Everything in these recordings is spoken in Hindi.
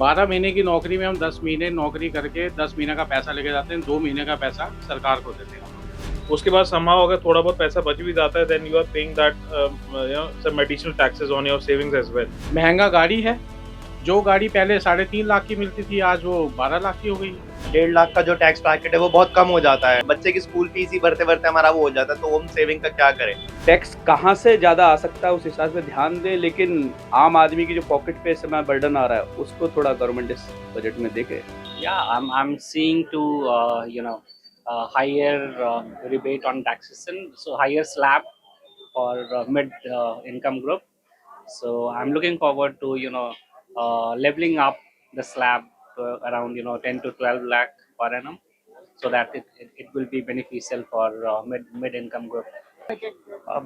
12 महीने की नौकरी में हम 10 महीने नौकरी करके 10 महीने का पैसा लेके जाते हैं, 2 महीने का पैसा सरकार को देते हैं। उसके बाद somehow अगर थोड़ा बहुत पैसा बच भी जाता है, then you are paying that some additional taxes on your savings as well. महंगा गाड़ी है, जो गाड़ी पहले 3.5 लाख की मिलती थी आज वो 12 लाख की हो गई। 1.5 लाख का जो टैक्स ब्रैकेट है वो बहुत कम हो जाता है। बच्चे की स्कूल फीस ही भरते भरते हमारा वो हो जाता है, तो हम सेविंग का क्या करें। टैक्स कहाँ से ज़्यादा आ सकता है उस हिसाब से ध्यान दें, लेकिन आम आदमी की जो पॉकेट पे इस समय बर्डन आ रहा है उसको थोड़ा गवर्नमेंट इस बजट में देखे। Yeah, I'm seeing to higher rebate on taxation, so higher slab for mid income group. So I'm looking forward to leveling up the slab to around 10 to 12 lakh per annum, so that it will be beneficial for mid income group.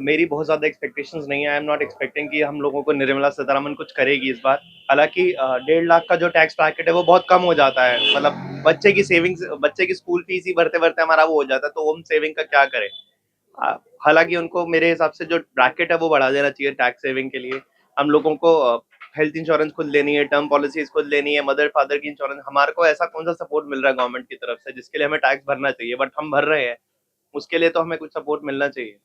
मेरी बहुत ज्यादा एक्सपेक्टेशंस नहीं है। आई एम नॉट एक्सपेक्टिंग कि हम लोगों को निर्मला सीतारमन कुछ करेगी इस बार। हालांकि 1.5 लाख का जो टैक्स ब्रैकेट है वो बहुत कम हो जाता है। मतलब बच्चे की सेविंग्स, बच्चे की स्कूल फीस ही भरते भरते हमारा वो हो जाता है, तो हम सेविंग का क्या करें। हालांकि उनको मेरे हिसाब से जो ब्रैकेट है वो बढ़ा देना चाहिए टैक्स सेविंग के लिए। हम लोगों को हेल्थ इंश्योरेंस खुद लेनी है, टर्म पॉलिसीज खुद लेनी है, मदर फादर की इंश्योरेंस। हमारे को ऐसा कौन सा सपोर्ट मिल रहा है गवर्नमेंट की तरफ से जिसके लिए हमें टैक्स भरना चाहिए, बट हम भर रहे हैं। उसके लिए तो हमें कुछ सपोर्ट मिलना चाहिए।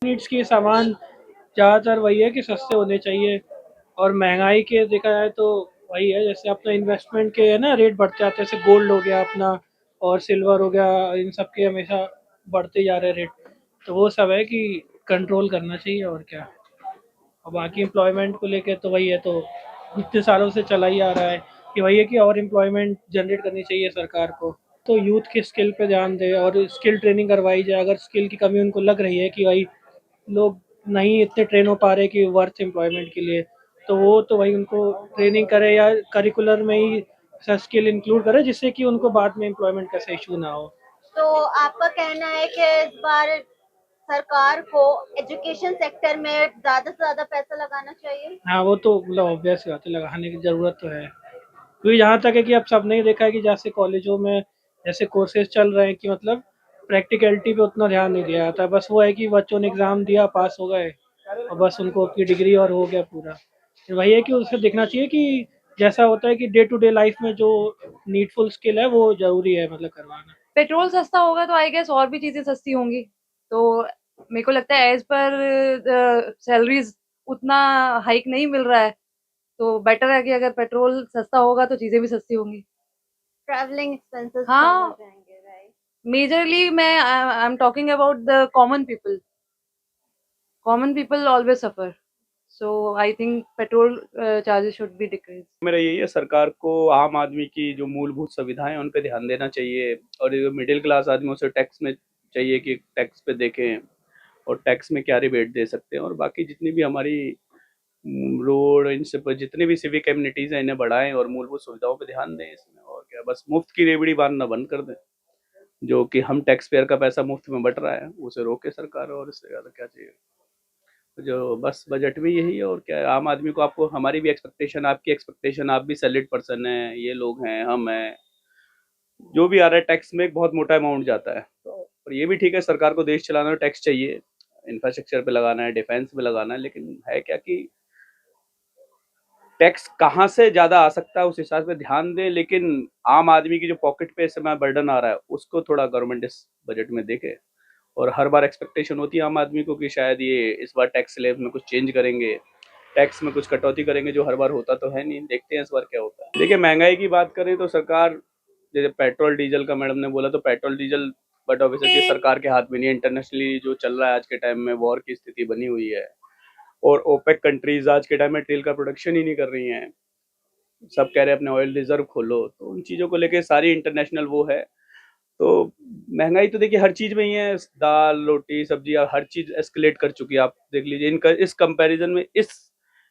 नीड्स के सामान ज़्यादातर वही है कि सस्ते होने चाहिए, और महंगाई के देखा जाए तो वही है, जैसे अपना इन्वेस्टमेंट के है ना रेट बढ़ते जाते हैं, जैसे गोल्ड हो गया अपना और सिल्वर हो गया, इन सब के हमेशा बढ़ते जा रहे हैं रेट। तो वो सब है कि कंट्रोल करना चाहिए और क्या। और बाकी एम्प्लॉयमेंट को लेके तो वही है, तो इतने सालों से चला ही आ रहा है कि वही है कि और एम्प्लॉयमेंट जनरेट करनी चाहिए सरकार को। तो यूथ की स्किल पे ध्यान दे और स्किल ट्रेनिंग करवाई जाए। अगर स्किल की कमी उनको लग रही है कि भाई लोग नहीं इतने ट्रेन हो पा रहे कि वर्थ एम्प्लॉयमेंट के लिए, तो वो तो वही उनको ट्रेनिंग करे या करिकुलर में ही स्किल इंक्लूड करे, जिससे कि उनको बाद में एम्प्लॉयमेंट का इशू ना हो। तो आपका कहना है कि इस बार सरकार को एजुकेशन सेक्टर में ज्यादा से ज्यादा पैसा लगाना चाहिए? हाँ, वो तो मतलब ऑब्वियस बात है, लगाने की ज़रूरत तो है। क्योंकि जहाँ तक है कि अब सबने ही देखा है कि जैसे कॉलेजों में जैसे कोर्सेज चल रहे हैं कि मतलब प्रैक्टिकलिटी पे उतना ध्यान नहीं दिया जाता है। बस वो है कि बच्चों ने एग्ज़ाम दिया, पास हो गए और बस उनको अपनी डिग्री और हो गया पूरा। फिर वही है कि उसे देखना चाहिए कि जैसा होता है कि डे टू डे लाइफ में जो नीडफुल स्किल है वो ज़रूरी है मतलब करवाना। पेट्रोल सस्ता होगा तो आई गेस और भी चीजें सस्ती होंगी। तो मेरे को लगता है एज पर सैलरीज उतना हाइक नहीं मिल रहा है, तो बेटर है कि अगर पेट्रोल सस्ता होगा तो चीजें भी सस्ती होंगी। ट्रैवलिंग एक्सपेंसेस कम हाँ, हो जाएंगे, राइट? मेजरली मैं I am talking about the common people. Common people always suffer, so I think petrol charges should be decrease. मेरा यही है, सरकार को आम आदमी की जो मूलभूत सुविधाएं हैं उन पे ध्यान देना चाहिए, और जो मिडिल क्लास आदमी उसे टैक्स में चाहिए कि टैक्स पे देखें और टैक्स में क्या रिबेट दे सकते हैं, और बाकी जितनी भी हमारी रोड इन सब पर जितनी भी सिविक एम्यूनिटीज़ हैं इन्हें बढ़ाएं और मूलभूत सुविधाओं पे ध्यान दें इसमें। और क्या, बस मुफ्त की रेवड़ी बांधना बंद कर दें, जो कि हम टैक्स पेयर का पैसा मुफ्त में बट रहा है उसे रोके सरकार, और इससे ज़्यादा क्या चाहिए। जो बस बजट में यही है, और क्या है, आम आदमी को, आपको हमारी भी एक्सपेक्टेशन, आपकी एक्सपेक्टेशन, आप भी सैलरीड पर्सन हैं, ये लोग हैं, हम हैं, जो भी आ रहा है टैक्स में एक बहुत मोटा अमाउंट जाता है। तो और ये भी ठीक है, सरकार को देश चलाना है, टैक्स चाहिए, इंफ्रास्ट्रक्चर पे लगाना है, डिफेंस पे लगाना है, लेकिन है क्या कि टैक्स कहाँ से ज़्यादा आ सकता है उस हिसाब से ध्यान दें, लेकिन आम आदमी की जो पॉकेट पे इस समय बर्डन आ रहा है उसको थोड़ा गवर्नमेंट इस बजट में देखे। और हर बार एक्सपेक्टेशन होती है आम आदमी को कि शायद ये इस बार टैक्स स्लैब में कुछ चेंज करेंगे, टैक्स में कुछ कटौती करेंगे, जो हर बार होता तो है नहीं। देखते हैं इस बार क्या होता है। देखिए, महंगाई की बात करें तो सरकार, जैसे पेट्रोल डीजल का मैडम ने बोला, तो पेट्रोल डीजल बट ऑब्वियसली सरकार के हाथ में नहीं है। इंटरनेशनली जो चल रहा है आज के टाइम में, वॉर की स्थिति बनी हुई है, और ओपेक कंट्रीज आज के टाइम में तेल का प्रोडक्शन ही नहीं कर रही हैं। सब कह रहे हैं अपने ऑयल रिजर्व खोलो, तो उन चीज़ों को लेके सारी इंटरनेशनल वो है। तो महंगाई तो देखिए हर चीज़ में ही है, दाल रोटी सब्जी हर चीज़ एस्केलेट कर चुकी है। आप देख लीजिए इनका इस कंपैरिजन में, इस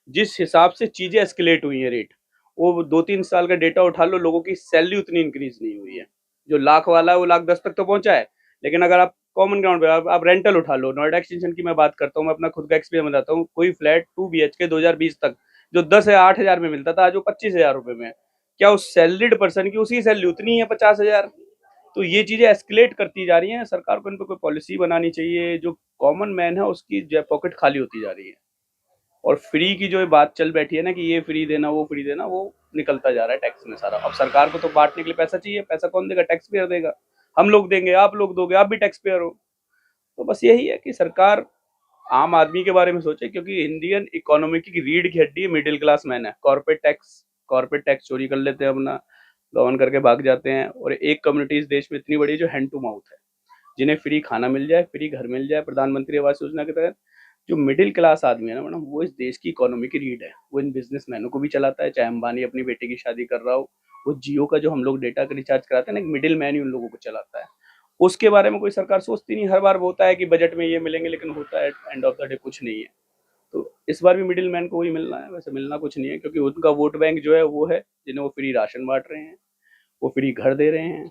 जिस हिसाब से चीज़ें एस्केलेट हुई हैं रेट, वो 2-3 साल का डेटा उठा लो, लोगों की सैलरी उतनी इंक्रीज नहीं हुई है। जो लाख वाला है वो लाख 10 तक तो पहुंचा है, लेकिन अगर आप कॉमन ग्राउंड पे आप रेंटल उठा लो, नोएडा एक्सटेंशन की मैं बात करता हूँ, मैं अपना खुद का एक्सपीरियंस बताता हूँ। कोई फ्लैट 2 BHK 2020 तक जो 10 या 8 हज़ार में मिलता था, आज वो 25 हज़ार रुपये में है। क्या उस सैलरीड पर्सन की उसकी सैलरी उतनी है 50 हज़ार? तो ये चीज़ें एस्केलेट करती जा रही हैं। सरकार को इन पर कोई पॉलिसी बनानी चाहिए, जो कॉमन मैन है उसकी पॉकेट खाली होती जा रही है। और फ्री की जो बात चल बैठी है ना कि ये फ्री देना वो फ्री देना, वो निकलता जा रहा है टैक्स में सारा। अब सरकार को तो बांटने के लिए पैसा चाहिए, पैसा कौन देगा? टैक्स पेयर देगा। हम लोग देंगे, आप लोग दोगे, आप भी टैक्स पेयर हो। तो बस यही है कि सरकार आम आदमी के बारे में सोचे, क्योंकि इंडियन इकोनॉमी की रीढ़ की हड्डी मिडिल क्लास मैन है। कॉर्पोरेट टैक्स चोरी कर लेते हैं, अपना गवर्न करके भाग जाते हैं। और एक कम्युनिटी इस देश में इतनी बड़ी है जो हैंड टू माउथ है, जिन्हें फ्री खाना मिल जाए, फ्री घर मिल जाए प्रधानमंत्री आवास योजना के तहत। जो मिडिल क्लास आदमी है ना मैडम, वो इस देश की इकोनॉमी की रीढ़ है। वो इन बिजनेसमैनों को भी चलाता है, चाहे अंबानी अपनी बेटी की शादी कर रहा हो। वो जियो का जो हम लोग डेटा का रिचार्ज कराते हैं ना, एक मिडिल मैन ही उन लोगों को चलाता है। उसके बारे में कोई सरकार सोचती नहीं। हर बार होता है कि बजट में ये मिलेंगे, लेकिन होता है एंड ऑफ द डे कुछ नहीं है। तो इस बार भी मिडिल मैन को वही मिलना है। वैसे मिलना कुछ नहीं है, क्योंकि उनका वोट बैंक जो है वो है जिन्हें वो फ्री राशन बांट रहे हैं, वो फ्री घर दे रहे हैं।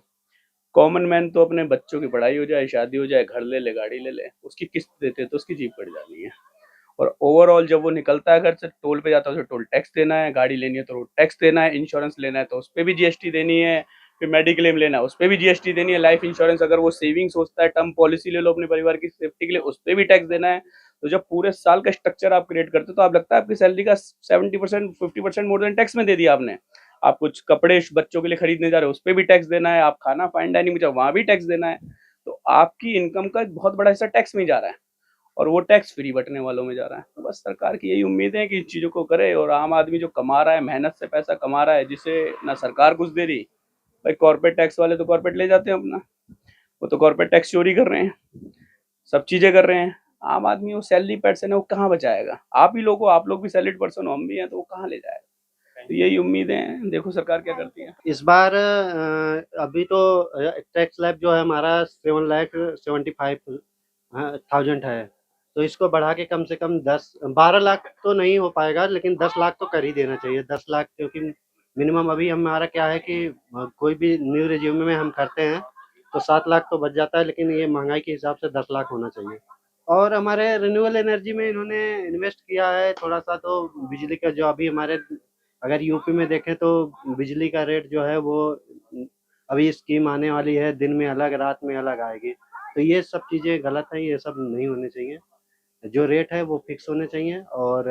कॉमन मैन तो अपने बच्चों की पढ़ाई हो जाए, शादी हो जाए, घर ले ले, गाड़ी ले ले, उसकी किस्त देते तो उसकी जीप पड़ जानी है। और ओवरऑल जब वो निकलता है घर से, टोल पे जाता है, उसे टोल टैक्स देना है, गाड़ी लेनी है तो रोड टैक्स देना है, इंश्योरेंस लेना है तो उस पर भी जीएसटी देनी है, फिर मेडिक्लेम लेना है उस पर भी जीएसटी देनी है, लाइफ इंश्योरेंस अगर वो सेविंग सोचता है, टर्म पॉलिसी ले लो अपने परिवार की सेफ्टी के लिए, उस पर भी टैक्स देना है। तो जब पूरे साल का स्ट्रक्चर आप क्रिएट करते हो तो आप लगता है आपकी सैलरी का 70% 50% मोर देन टैक्स में दे दिया आपने। आप कुछ कपड़े बच्चों के लिए खरीदने जा रहे हो, उस पर भी टैक्स देना है। आप खाना फाइन डाइनिंग में जाओ, वहां भी टैक्स देना है। तो आपकी इनकम का एक बहुत बड़ा हिस्सा टैक्स में ही जा रहा है, और वो टैक्स फ्री बटने वालों में जा रहा है। तो बस सरकार की यही उम्मीद है कि इन चीज़ों को करे। और आम आदमी जो कमा रहा है, मेहनत से पैसा कमा रहा है, जिसे ना सरकार कुछ दे रही, भाई कॉर्पोरेट टैक्स वाले तो कॉर्पोरेट ले जाते हैं अपना, वो तो कॉर्पोरेट टैक्स चोरी कर रहे हैं, सब चीज़ें कर रहे हैं। आम आदमी वो सैलरी पर्सन है, वो कहाँ बचाएगा? आप ही लोग हो, आप लोग भी सैलरीड पर्सन हो, हम भी हैं, तो वो कहाँ ले जाएगा? तो यही उम्मीदें हैं, देखो सरकार क्या करती है। इस बार अभी तो टैक्स स्लैब जो है हमारा 7,75,000 है, तो इसको बढ़ा के कम से कम 12 लाख तो नहीं हो पाएगा, लेकिन 10 लाख तो कर ही देना चाहिए। 10 लाख, क्योंकि मिनिमम अभी हमारा क्या है कि कोई भी न्यू रिज्यूम में हम करते हैं तो 7 लाख तो बच जाता है, लेकिन ये महंगाई के हिसाब से 10 लाख होना चाहिए। और हमारे रिन्यूएबल एनर्जी में इन्होंने इन्वेस्ट किया है थोड़ा सा, तो बिजली का जो अभी हमारे अगर यूपी में देखें तो बिजली का रेट जो है वो अभी स्कीम आने वाली है, दिन में अलग रात में अलग आएगी। तो ये सब चीज़ें गलत हैं, ये सब नहीं होने चाहिए। जो रेट है वो फिक्स होने चाहिए, और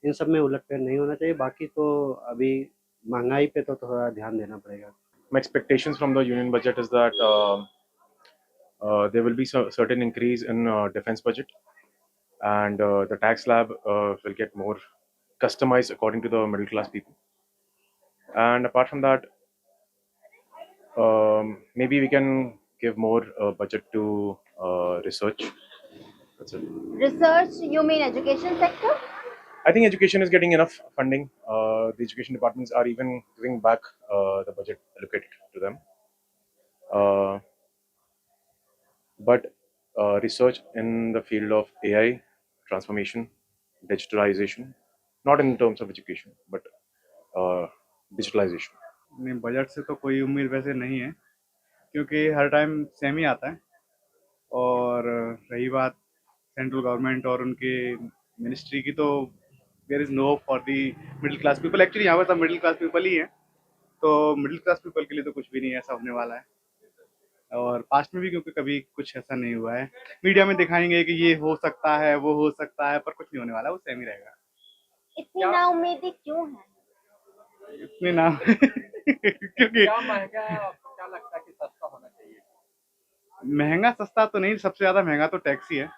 इन सब में उलटफेर नहीं होना चाहिए। बाकी तो अभी महंगाई पे तो थोड़ा ध्यान देना पड़ेगा। My expectations from the union budget is that there will be certain increase in defense budget, and the tax slab will get more customized according to the middle class people. And apart from that, maybe we can give more budget to research. That's it. Research, you mean education sector? I think education is getting enough funding. The education departments are even giving back the budget allocated to them. But research in the field of AI, transformation, digitalization, not in terms of education, but digitalization. नहीं, बजट से तो कोई उम्मीद वैसे नहीं है, क्योंकि हर टाइम सेम ही आता है। और रही बात सेंट्रल गवर्नमेंट और उनके मिनिस्ट्री की, तो there is no for the middle class people. Actually यहाँ पर सब मिडिल क्लास पीपल ही हैं, तो मिडिल क्लास पीपल के लिए तो कुछ भी नहीं ऐसा होने वाला है। और पास्ट में भी क्योंकि कभी कुछ ऐसा नहीं हुआ है। मीडिया में दिखाएंगे कि ये हो सकता है, वो हो सकता है, पर कुछ नहीं होने वाला, वो सेम ही रहेगा। इतनी नाउम्मीदी क्यों है? इतने नाम क्योंकि क्या महंगा है, आपको क्या लगता है कि सस्ता होना चाहिए? महंगा सस्ता तो नहीं, सबसे ज़्यादा महंगा तो टैक्स ही है,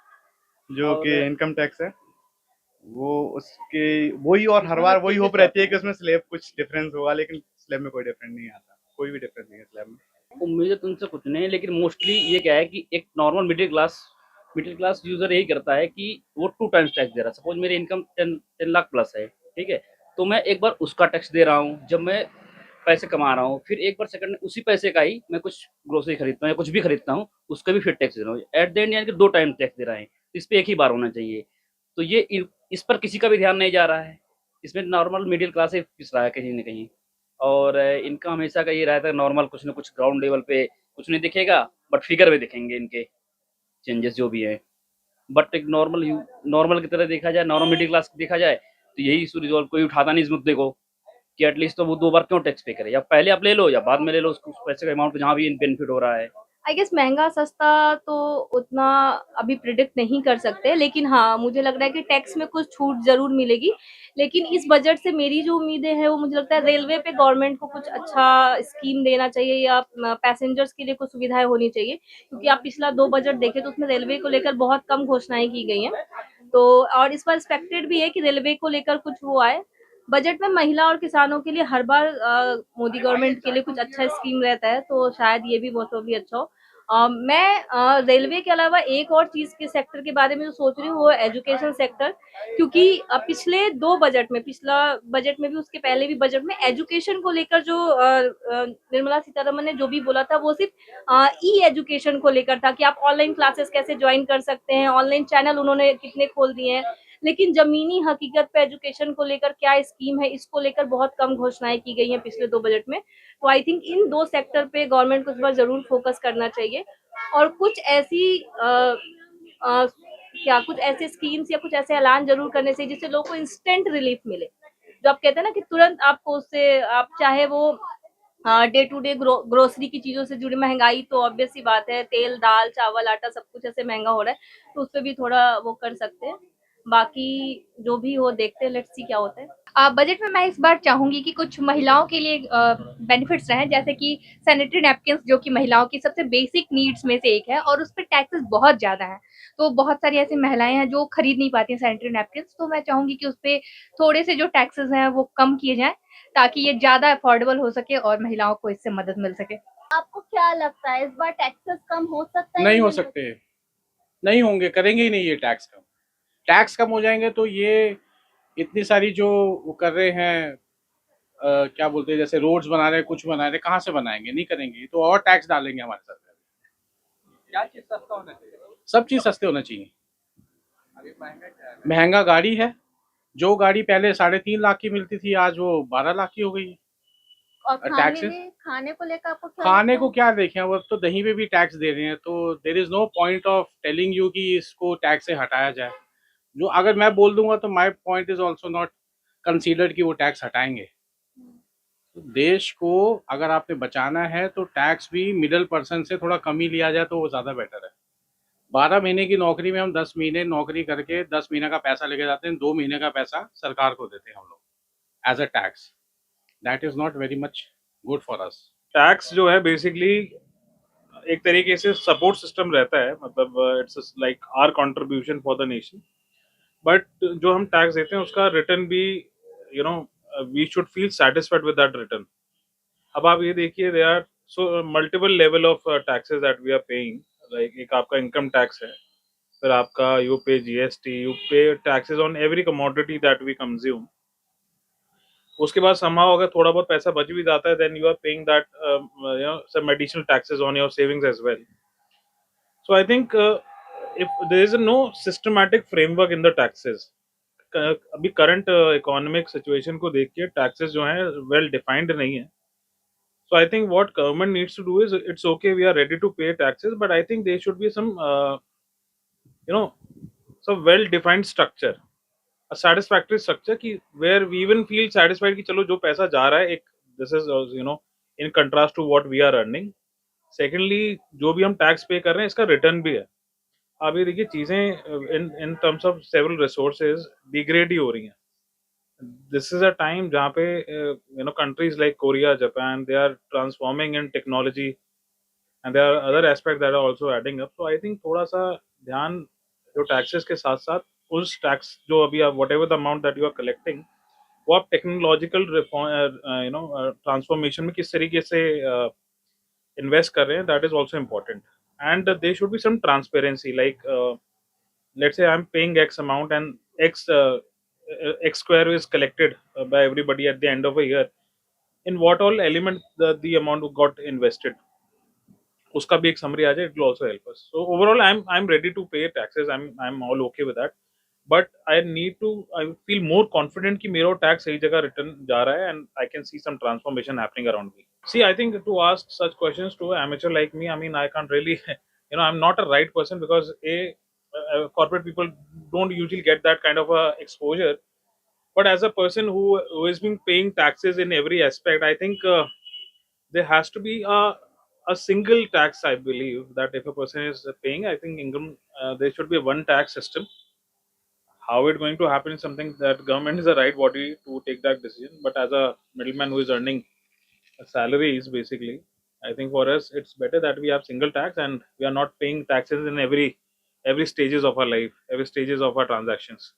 जो कि इनकम टैक्स है। वो उसके वही, और हर बार वही होप रहती है कि उसमें स्लैब कुछ डिफरेंस होगा, लेकिन स्लैब में कोई डिफरेंस नहीं आता, कोई भी डिफरेंस नहीं है स्लैब में। उम्मीदें तो उनसे कुछ नहीं है, लेकिन मोस्टली ये क्या है कि एक नॉर्मल मिडिल क्लास यूजर यही करता है कि वो 2 टाइम्स टैक्स दे रहा है। सपोज मेरी इनकम 10 लाख प्लस है, ठीक है, तो मैं एक बार उसका टैक्स दे रहा हूँ जब मैं पैसे कमा रहा हूँ, फिर एक बार सेकंड में उसी पैसे का ही मैं कुछ ग्रोसरी खरीदता हूँ या कुछ भी खरीदता हूँ, उसका भी फिर टैक्स दे रहा हूँ। एट द एंड यानी कि 2 टाइम टैक्स दे रहा है, इस पर एक ही बार होना चाहिए। तो ये इस पर किसी का भी ध्यान नहीं जा रहा है। इसमें नॉर्मल मिडिल क्लास ही पिस रहा है कहीं ना कहीं। और इनका हमेशा का ये रहता है नॉर्मल कुछ ना कुछ ग्राउंड लेवल पे कुछ नहीं दिखेगा, बट फिगर में दिखेंगे इनके चेंजेस जो भी है। बट एक नॉर्मल की तरह देखा जाए, नॉर्मल मिडिल क्लास देखा जाए, तो यही इशू रिजॉल्व कोई उठाता नहीं इस मुद्दे को कि एटलीस्ट तो वो 2 बार क्यों टैक्स पे करे, या पहले आप ले लो या बाद में ले लो उस पैसे का अमाउंट जहाँ भी बेनिफिट हो रहा है। आई गेस महँगा सस्ता तो उतना अभी प्रिडिक्ट नहीं कर सकते, लेकिन हाँ, मुझे लग रहा है कि टैक्स में कुछ छूट ज़रूर मिलेगी। लेकिन इस बजट से मेरी जो उम्मीदें हैं वो मुझे लगता है रेलवे पे गवर्नमेंट को कुछ अच्छा स्कीम देना चाहिए या पैसेंजर्स के लिए कुछ सुविधाएँ होनी चाहिए। क्योंकि आप पिछला 2 बजट देखें तो उसमें रेलवे को लेकर बहुत कम घोषणाएँ की गई हैं। तो और इस बार एक्सपेक्टेड भी है कि रेलवे को लेकर कुछ वो आए। बजट में महिला और किसानों के लिए हर बार मोदी गवर्नमेंट के लिए कुछ अच्छा स्कीम रहता है, तो शायद ये भी बहुत भी अच्छा हो। मैं रेलवे के अलावा एक और चीज़ के सेक्टर के बारे में जो सोच रही हूँ वो है एजुकेशन सेक्टर, क्योंकि पिछले 2 बजट में, पिछला बजट में भी उसके पहले भी बजट में एजुकेशन को लेकर जो निर्मला सीतारमन ने जो भी बोला था वो सिर्फ ई एजुकेशन को लेकर था कि आप ऑनलाइन क्लासेस कैसे ज्वाइन कर सकते हैं, ऑनलाइन चैनल उन्होंने कितने खोल दिए हैं। लेकिन ज़मीनी हकीकत पे एजुकेशन को लेकर क्या स्कीम है, इसको लेकर बहुत कम घोषणाएँ की गई हैं पिछले 2 बजट में। तो आई थिंक इन 2 सेक्टर पे गवर्नमेंट को इस बार ज़रूर फोकस करना चाहिए और कुछ ऐसी कुछ ऐसे स्कीम्स या कुछ ऐसे ऐलान ज़रूर करने चाहिए जिससे लोगों को इंस्टेंट रिलीफ मिले। जो आप कहते हैं ना कि तुरंत आपको उससे आप चाहे वो डे टू डे ग्रोसरी की चीज़ों से जुड़ी महँगाई तो ऑब्वियस सी बात है, तेल, दाल, चावल, आटा सब कुछ ऐसे महँगा हो रहा है, तो उसपे भी थोड़ा वो कर सकते हैं। बाकी जो भी हो देखते हैं, लेट्स सी क्या होता है। बजट में मैं इस बार चाहूँगी कि कुछ महिलाओं के लिए बेनिफिट्स रहें, जैसे कि सैनिटरी नैपकिन्स जो कि महिलाओं की सबसे बेसिक नीड्स में से एक है और उस पे टैक्सेस बहुत ज़्यादा हैं। तो बहुत सारी ऐसी महिलाएँ हैं जो खरीद नहीं पाती हैं सैनिटरी नैपकिन्स, तो मैं चाहूँगी कि उस पे थोड़े से जो टैक्सेस हैं वो कम किए जाएँ, ताकि ये ज़्यादा अफोर्डेबल हो सके और महिलाओं को इससे मदद मिल सके। आपको क्या लगता है इस बार टैक्सेस कम हो सकता है? नहीं हो सकते, नहीं होंगे, करेंगे ही नहीं ये टैक्स कम। टैक्स कम हो जाएंगे तो ये इतनी सारी जो वो कर रहे हैं क्या बोलते हैं, जैसे रोड्स बना रहे हैं, कुछ बना रहे हैं, कहाँ से बनाएंगे? नहीं करेंगे, तो और टैक्स डालेंगे हमारे सरकार। क्या चीज़ सस्ता होना चाहिए? सब चीज़ सस्ते होना चाहिए। महंगा गाड़ी है, जो गाड़ी पहले 3.5 लाख की मिलती थी आज वो 12 लाख की हो गई है। और टैक्सेस खाने को लेकर आपको क्या खाने लगता को है? क्या देखें, अब तो दही पे भी टैक्स दे रहे हैं, तो there is no point of telling you कि इसको टैक्स से हटाया जाए। जो अगर मैं बोल दूंगा तो my point is also not considered कि वो टैक्स हटाएंगे। तो देश को अगर आपने बचाना है तो टैक्स भी मिडिल पर्सन से थोड़ा कम ही लिया जाए तो वो ज़्यादा बेटर है। 12 महीने की नौकरी में हम 10 महीने नौकरी करके 10 महीने का पैसा लेके जाते हैं, 2 महीने का पैसा सरकार को देते हैं हम लोग as a tax. That is not very much good for us. Tax जो है बेसिकली एक तरीके से सपोर्ट सिस्टम रहता है, मतलब it's like our contribution for the nation. But जो हम टैक्स देते हैं उसका रिटर्न भी we should feel satisfied with that return. अब आप ये देखिए, they are so multiple level of taxes that we are paying. Like एक आपका इनकम टैक्स है, फिर आपका you pay GST, you pay taxes on every commodity that we consume. उसके बाद somehow अगर थोड़ा बहुत पैसा बच भी जाता है, then you are paying that some additional taxes on your savings as well. So I think if there is no systematic framework in the taxes, अभी करंट इकोनॉमिक सिचुएशन को देख के टैक्सेस जो हैं वेल डिफाइंड नहीं है। So I think what government needs to do is, it's okay, we are ready to pay taxes, but I think there should be some some well defined structure, a satisfactory structure ki where we even feel satisfied कि चलो जो पैसा जा रहा है, एक this is in contrast to what we are earning. Secondly, जो भी हम टैक्स पे कर रहे हैं इसका रिटर्न भी है। आप ये देखिए चीजें in terms of several resources degrade ही हो रही हैं। This is a time जहाँ पे countries like Korea, Japan, they are transforming in technology, and there are other aspects that are also adding up. So I think थोड़ा सा ध्यान जो टैक्सेस के साथ साथ उस टैक्स जो अभी आप whatever the amount that you are collecting, वो आप टेक्नोलॉजिकल ट्रांसफॉर्मेशन में किस तरीके से इन्वेस्ट कर रहे हैं, that is also important. And there should be some transparency, like let's say I am paying X amount and X square is collected by everybody at the end of a year, in what all element the amount got invested, उसका भी एक समरी आ जाए, it will also help us. So overall I am ready to pay taxes, I am all okay with that, but I feel more confident कि मेरा टैक्स सही जगह रिटर्न जा रहा है, and I can see some transformation happening around me. See, I think to ask such questions to an amateur like me, I mean, I can't really, I'm not a right person because corporate people don't usually get that kind of exposure. But as a person who has been paying taxes in every aspect, I think there has to be a single tax. I believe that if a person is paying, I think income, there should be one tax system. How it going to happen is something that government is the right body to take that decision. But as a middleman who is earning salaries, basically, I think for us it's better that we have single tax and we are not paying taxes in every stages of our life, every stages of our transactions.